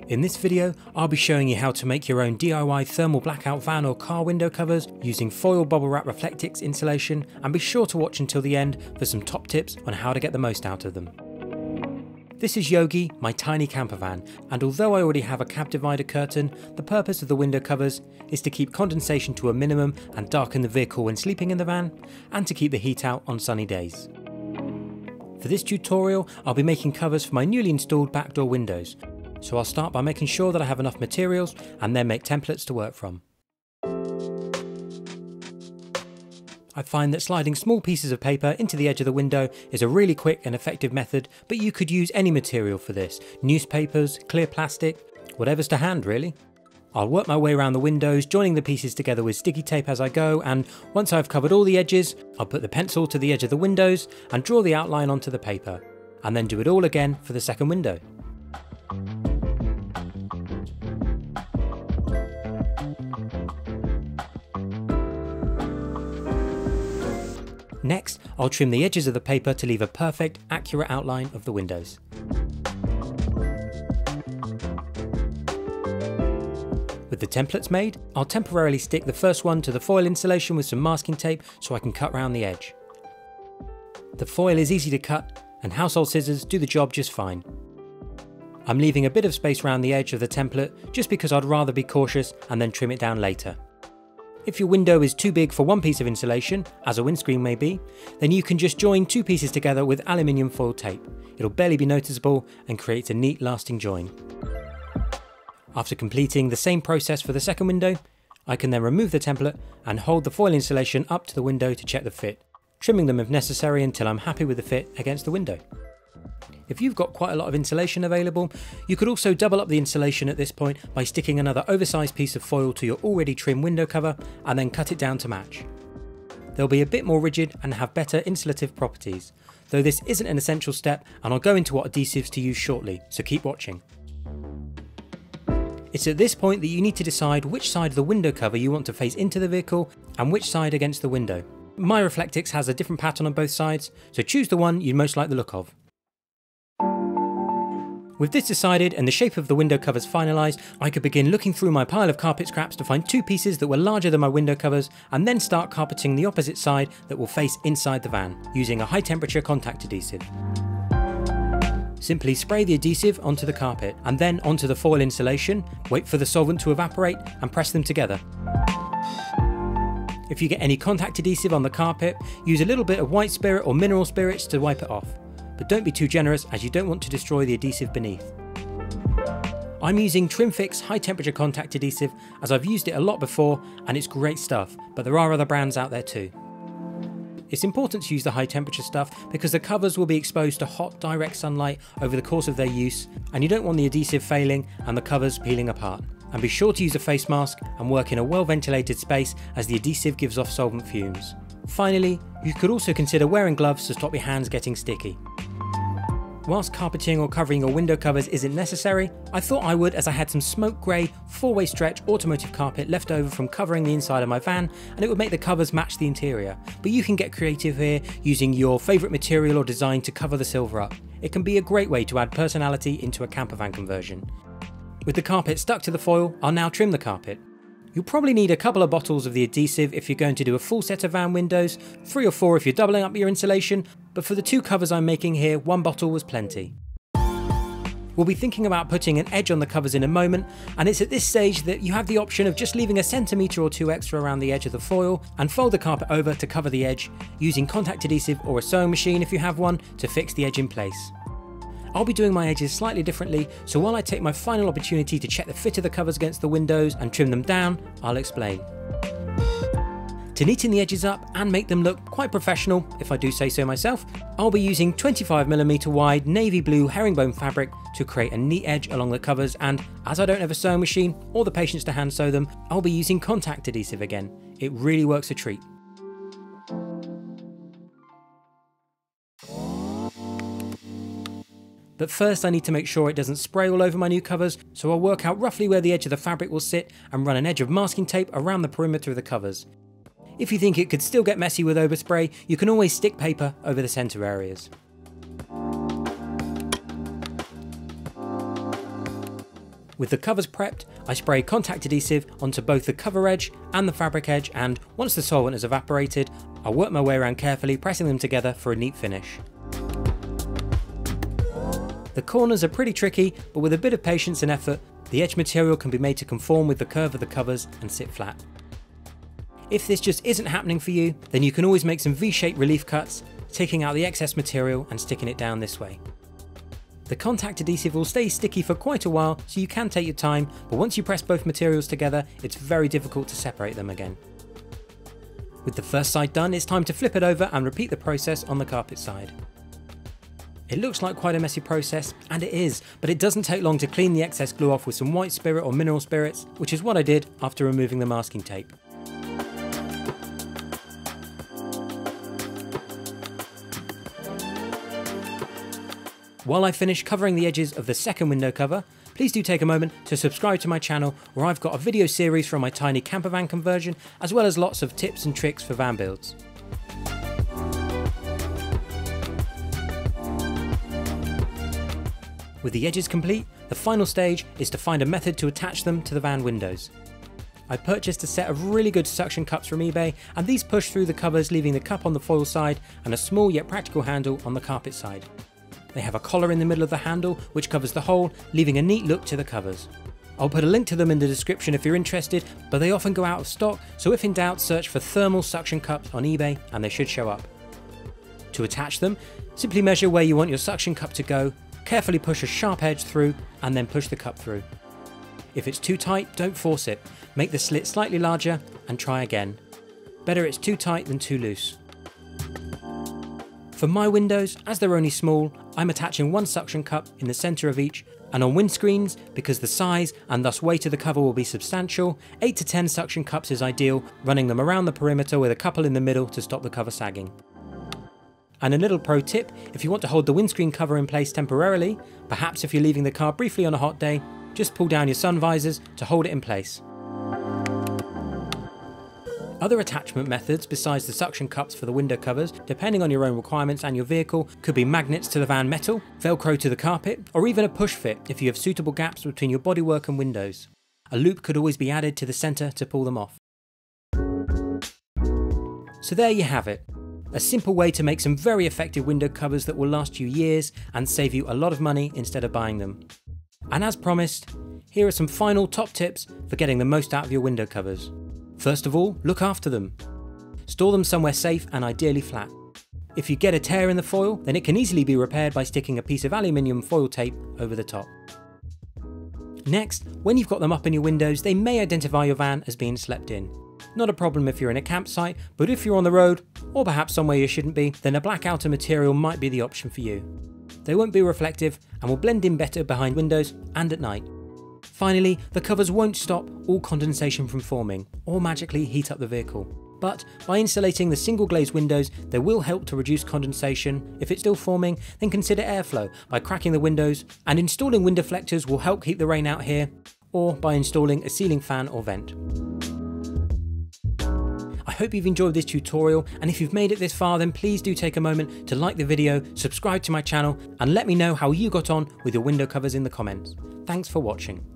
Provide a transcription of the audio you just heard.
In this video, I'll be showing you how to make your own DIY thermal blackout van or car window covers using foil bubble wrap reflectix insulation, and be sure to watch until the end for some top tips on how to get the most out of them. This is Yogi, my tiny camper van, and although I already have a cab divider curtain, the purpose of the window covers is to keep condensation to a minimum and darken the vehicle when sleeping in the van, and to keep the heat out on sunny days. For this tutorial, I'll be making covers for my newly installed back door windows. So I'll start by making sure that I have enough materials and then make templates to work from. I find that sliding small pieces of paper into the edge of the window is a really quick and effective method, but you could use any material for this. Newspapers, clear plastic, whatever's to hand really. I'll work my way around the windows, joining the pieces together with sticky tape as I go, and once I've covered all the edges, I'll put the pencil to the edge of the windows and draw the outline onto the paper, and then do it all again for the second window. Next, I'll trim the edges of the paper to leave a perfect, accurate outline of the windows. With the templates made, I'll temporarily stick the first one to the foil insulation with some masking tape so I can cut round the edge. The foil is easy to cut and household scissors do the job just fine. I'm leaving a bit of space around the edge of the template just because I'd rather be cautious and then trim it down later. If your window is too big for one piece of insulation, as a windscreen may be, then you can just join two pieces together with aluminium foil tape. It'll barely be noticeable and creates a neat lasting join. After completing the same process for the second window, I can then remove the template and hold the foil insulation up to the window to check the fit, trimming them if necessary until I'm happy with the fit against the window. If you've got quite a lot of insulation available, you could also double up the insulation at this point by sticking another oversized piece of foil to your already trimmed window cover and then cut it down to match. They'll be a bit more rigid and have better insulative properties, though this isn't an essential step, and I'll go into what adhesives to use shortly, so keep watching. It's at this point that you need to decide which side of the window cover you want to face into the vehicle and which side against the window. My reflectix has a different pattern on both sides, so choose the one you most like the look of. With this decided and the shape of the window covers finalised, I could begin looking through my pile of carpet scraps to find two pieces that were larger than my window covers, and then start carpeting the opposite side that will face inside the van, using a high temperature contact adhesive. Simply spray the adhesive onto the carpet and then onto the foil insulation, wait for the solvent to evaporate and press them together. If you get any contact adhesive on the carpet, use a little bit of white spirit or mineral spirits to wipe it off. But don't be too generous, as you don't want to destroy the adhesive beneath. I'm using Trimfix high temperature contact adhesive as I've used it a lot before and it's great stuff, but there are other brands out there too. It's important to use the high temperature stuff because the covers will be exposed to hot direct sunlight over the course of their use, and you don't want the adhesive failing and the covers peeling apart. And be sure to use a face mask and work in a well ventilated space, as the adhesive gives off solvent fumes. Finally, you could also consider wearing gloves to stop your hands getting sticky. Whilst carpeting or covering your window covers isn't necessary, I thought I would, as I had some smoke grey 4-way stretch automotive carpet left over from covering the inside of my van, and it would make the covers match the interior. But you can get creative here, using your favourite material or design to cover the silver up. It can be a great way to add personality into a camper van conversion. With the carpet stuck to the foil, I'll now trim the carpet. You'll probably need a couple of bottles of the adhesive if you're going to do a full set of van windows, 3 or 4 if you're doubling up your insulation, but for the two covers I'm making here, 1 bottle was plenty. We'll be thinking about putting an edge on the covers in a moment, and it's at this stage that you have the option of just leaving a centimetre or 2 extra around the edge of the foil and fold the carpet over to cover the edge, using contact adhesive or a sewing machine if you have one to fix the edge in place. I'll be doing my edges slightly differently, so while I take my final opportunity to check the fit of the covers against the windows and trim them down, I'll explain. To neaten the edges up and make them look quite professional, if I do say so myself, I'll be using 25mm wide navy blue herringbone fabric to create a neat edge along the covers, and as I don't have a sewing machine or the patience to hand sew them, I'll be using contact adhesive again. It really works a treat. But first I need to make sure it doesn't spray all over my new covers, so I'll work out roughly where the edge of the fabric will sit and run an edge of masking tape around the perimeter of the covers. If you think it could still get messy with overspray, you can always stick paper over the centre areas. With the covers prepped, I spray contact adhesive onto both the cover edge and the fabric edge, and once the solvent has evaporated, I'll work my way around carefully, pressing them together for a neat finish. The corners are pretty tricky, but with a bit of patience and effort, the edge material can be made to conform with the curve of the covers and sit flat. If this just isn't happening for you, then you can always make some V-shaped relief cuts, taking out the excess material and sticking it down this way. The contact adhesive will stay sticky for quite a while, so you can take your time, but once you press both materials together, it's very difficult to separate them again. With the first side done, it's time to flip it over and repeat the process on the carpet side. It looks like quite a messy process, and it is, but it doesn't take long to clean the excess glue off with some white spirit or mineral spirits, which is what I did after removing the masking tape. While I finish covering the edges of the second window cover, please do take a moment to subscribe to my channel, where I've got a video series from my tiny camper van conversion, as well as lots of tips and tricks for van builds. With the edges complete, the final stage is to find a method to attach them to the van windows. I purchased a set of really good suction cups from eBay, and these push through the covers, leaving the cup on the foil side and a small yet practical handle on the carpet side. They have a collar in the middle of the handle which covers the hole, leaving a neat look to the covers. I'll put a link to them in the description if you're interested, but they often go out of stock, so if in doubt, search for thermal suction cups on eBay and they should show up. To attach them, simply measure where you want your suction cup to go, carefully push a sharp edge through, and then push the cup through. If it's too tight, don't force it. Make the slit slightly larger and try again. Better it's too tight than too loose. For my windows, as they're only small, I'm attaching one suction cup in the centre of each, and on windscreens, because the size and thus weight of the cover will be substantial, 8 to 10 suction cups is ideal, running them around the perimeter with a couple in the middle to stop the cover sagging. And a little pro tip, if you want to hold the windscreen cover in place temporarily, perhaps if you're leaving the car briefly on a hot day, just pull down your sun visors to hold it in place. Other attachment methods besides the suction cups for the window covers, depending on your own requirements and your vehicle, could be magnets to the van metal, Velcro to the carpet, or even a push fit if you have suitable gaps between your bodywork and windows. A loop could always be added to the centre to pull them off. So there you have it. A simple way to make some very effective window covers that will last you years and save you a lot of money instead of buying them. And as promised, here are some final top tips for getting the most out of your window covers. First of all, look after them. Store them somewhere safe and ideally flat. If you get a tear in the foil, then it can easily be repaired by sticking a piece of aluminium foil tape over the top. Next, when you've got them up in your windows, they may identify your van as being slept in. Not a problem if you're in a campsite, but if you're on the road, or perhaps somewhere you shouldn't be, then a blackout material might be the option for you. They won't be reflective and will blend in better behind windows and at night. Finally, the covers won't stop all condensation from forming, or magically heat up the vehicle. But by insulating the single glazed windows, they will help to reduce condensation. If it's still forming, then consider airflow by cracking the windows, and installing window deflectors will help keep the rain out here, or by installing a ceiling fan or vent. I hope you've enjoyed this tutorial, and if you've made it this far, then please do take a moment to like the video, subscribe to my channel, and let me know how you got on with your window covers in the comments. Thanks for watching.